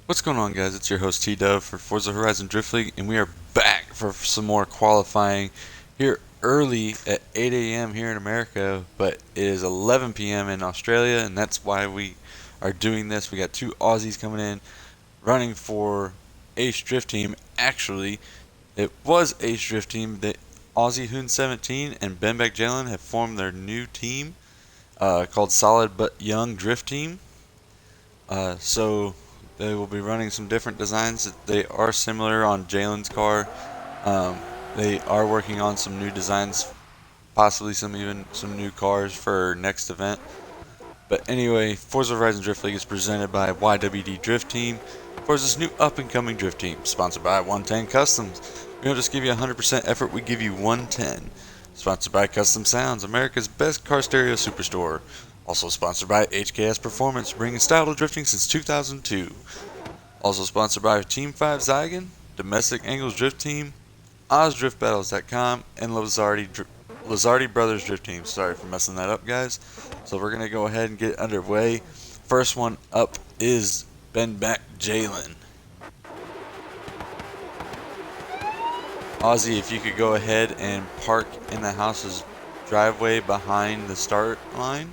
What's going on, guys? It's your host T-Dove for Forza Horizon Drift League, and we are back for some more qualifying here early at 8 a.m. here in America, but it is 11 p.m. in Australia, and that's why we are doing this. We got two Aussies coming in, running for Ace Drift Team. Actually, it was Ace Drift Team. The Aussie Hoon 17 and BendbackJalen have formed their new team called Solid But Young Drift Team. So they will be running some different designs. They are similar on Jalen's car. Um, they are working on some new designs, possibly even some new cars for next event. But anyway, Forza Horizon Drift League is presented by YWD Drift Team. Forza's new up-and-coming drift team, sponsored by 110 Customs. We don't just give you 100% effort, we give you 110. Sponsored by Custom Sounds, America's best car stereo superstore. Also sponsored by HKS Performance, bringing style to drifting since 2002. Also sponsored by Team 5 Zygon, Domestic Angles Drift Team, OzDriftBattles.com, and Lazardi Brothers Drift Team. Sorry for messing that up, guys. So we're going to go ahead and get underway. First one up is BendbackJalen. Ozzy, if you could go ahead and park in the house's driveway behind the start line.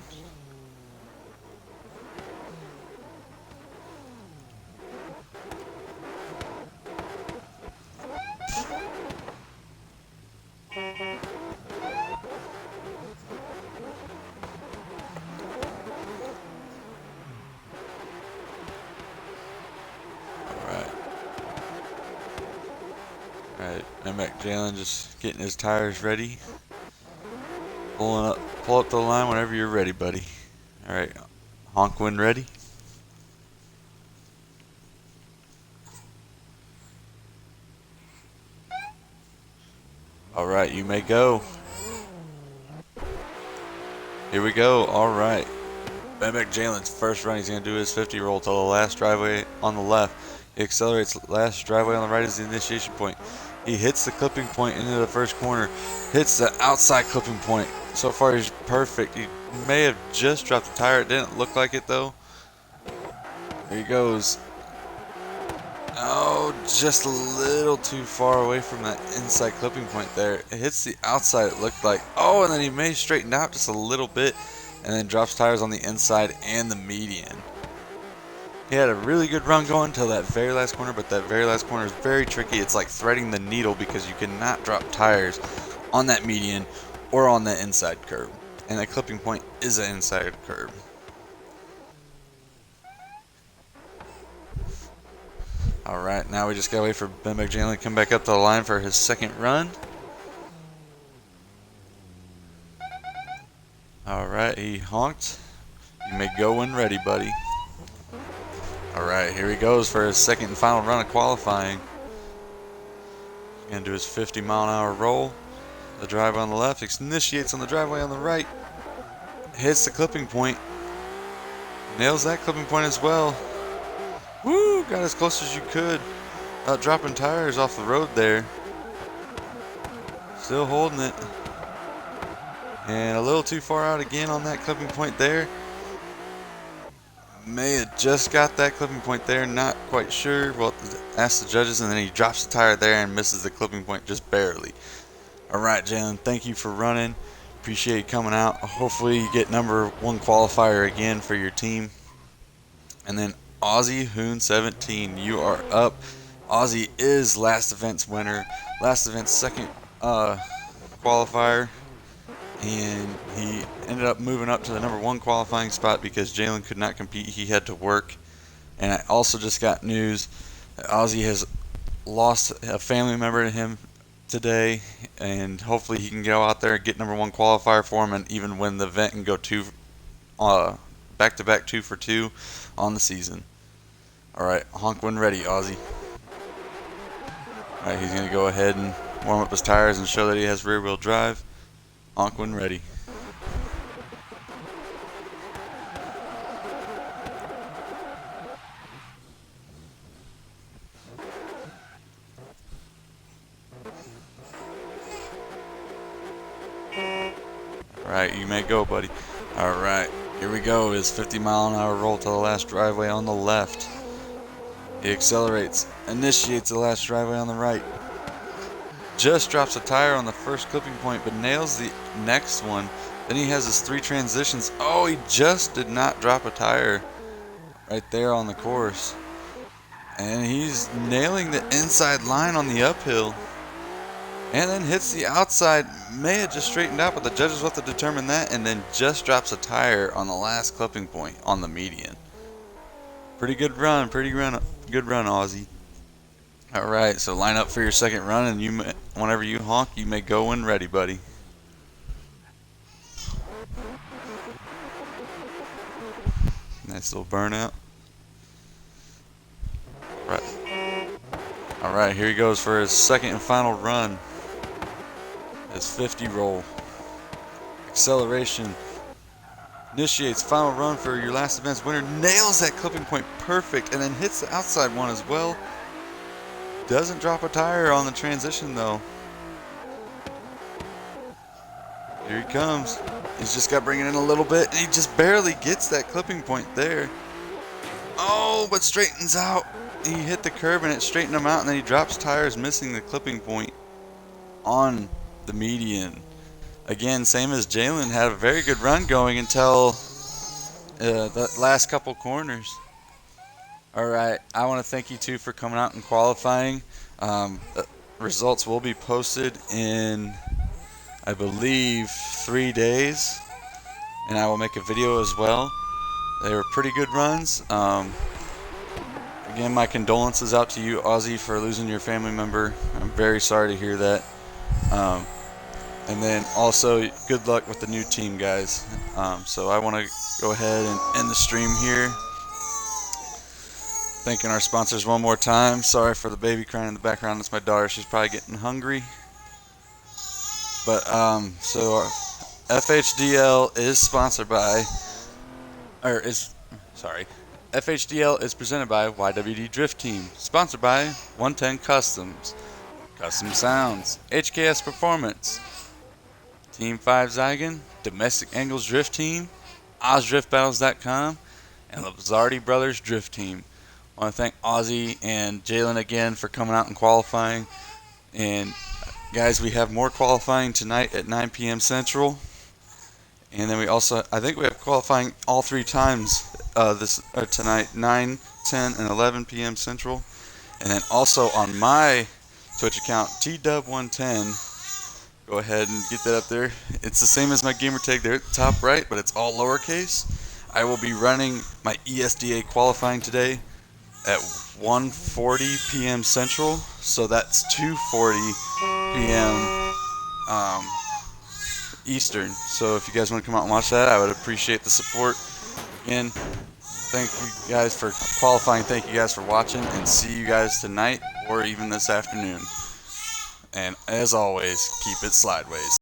Alright, BendbackJalen just getting his tires ready. Pull up the line whenever you're ready, buddy. Alright, honk when ready. Alright, you may go. Here we go, alright. BendbackJalen's first run, he's going to do his 50 roll to the last driveway on the left. He accelerates, last driveway on the right is the initiation point. He hits the clipping point into the first corner, hits the outside clipping point. So far he's perfect. He may have just dropped the tire, it didn't look like it though. There he goes. Oh, just a little too far away from that inside clipping point there. It hits the outside, it looked like. Oh, and then he may straighten out just a little bit and then drops tires on the inside and the median. He had a really good run going until that very last corner, but that very last corner is very tricky. It's like threading the needle because you cannot drop tires on that median or on the inside curb. And that clipping point is an inside curb. Alright, now we just gotta wait for BendbackJalen to come back up to the line for his second run. Alright, he honked. You may go when ready, buddy. Alright, here he goes for his second and final run of qualifying. He's gonna do his 50-mile-an-hour roll. The driveway on the left initiates on the driveway on the right. Hits the clipping point. Nails that clipping point as well. Woo! Got as close as you could. Dropping tires off the road there. Still holding it. And a little too far out again on that clipping point there. May have just got that clipping point there, not quite sure. Well, ask the judges, and then he drops the tire there and misses the clipping point just barely. Alright, Jalen, thank you for running. Appreciate you coming out. Hopefully you get number 1 qualifier again for your team. And then Aussie Hoon 17, you are up. Aussie is last event's winner. Last event's second qualifier. And he ended up moving up to the number 1 qualifying spot because Jalen could not compete. He had to work. And I also just got news that Ozzy has lost a family member to him today, and hopefully he can go out there and get number 1 qualifier for him and even win the event and go back-to-back 2 for 2 on the season. Alright, honk when ready, Ozzy. Alright, he's going to go ahead and warm up his tires and show that he has rear-wheel drive. Honk when ready. Alright, you may go, buddy. Alright, here we go. His 50-mile-an-hour roll to the last driveway on the left. He accelerates, initiates the last driveway on the right. Just drops a tire on the first clipping point, but nails the next one. Then he has his 3 transitions. Oh, he just did not drop a tire right there on the course. And he's nailing the inside line on the uphill. And then hits the outside. May have just straightened out, but the judges will have to determine that. And then just drops a tire on the last clipping point on the median. Pretty good run, good run, Aussie. All right, so line up for your second run, and whenever you honk, you may go when ready, buddy. Nice little burnout. All right, here he goes for his second and final run. His 50 roll. Acceleration. Initiates final run for your last event's winner. Nails that clipping point perfect, and then hits the outside one as well. Doesn't drop a tire on the transition though. Here he comes. He's just got to bring it in a little bit, and he just barely gets that clipping point there. Oh, but straightens out. He hit the curb and it straightened him out, and then he drops tires, missing the clipping point on the median. Again, same as Jalen, had a very good run going until the last couple corners. All right, I want to thank you two for coming out and qualifying. Results will be posted in, I believe, 3 days, and I will make a video as well. They were pretty good runs. Again, my condolences out to you, Aussie, for losing your family member. I'm very sorry to hear that. And then also, good luck with the new team, guys. So I want to go ahead and end the stream here. Thanking our sponsors one more time. Sorry for the baby crying in the background. It's my daughter. She's probably getting hungry. But so our FHDL is sponsored by, FHDL is presented by YWD Drift Team, sponsored by 110 Customs, Custom Sounds, HKS Performance, Team 5 Zygon, Domestic Angles Drift Team, OzDriftBattles.com, and Lazardi Brothers Drift Team. I want to thank Aussie and Jalen again for coming out and qualifying. And guys, we have more qualifying tonight at 9 p.m. Central. And then we also, I think we have qualifying all 3 times tonight, 9, 10, and 11 p.m. Central. And then also on my Twitch account, TDub110, go ahead and get that up there. It's the same as my gamer tag there at the top right, but it's all lowercase. I will be running my ESDA qualifying today at 1:40 p.m. Central, so that's 2:40 p.m. Eastern. So if you guys want to come out and watch that, I would appreciate the support. Again, thank you guys for qualifying. Thank you guys for watching, and see you guys tonight or even this afternoon. And as always, keep it slideways.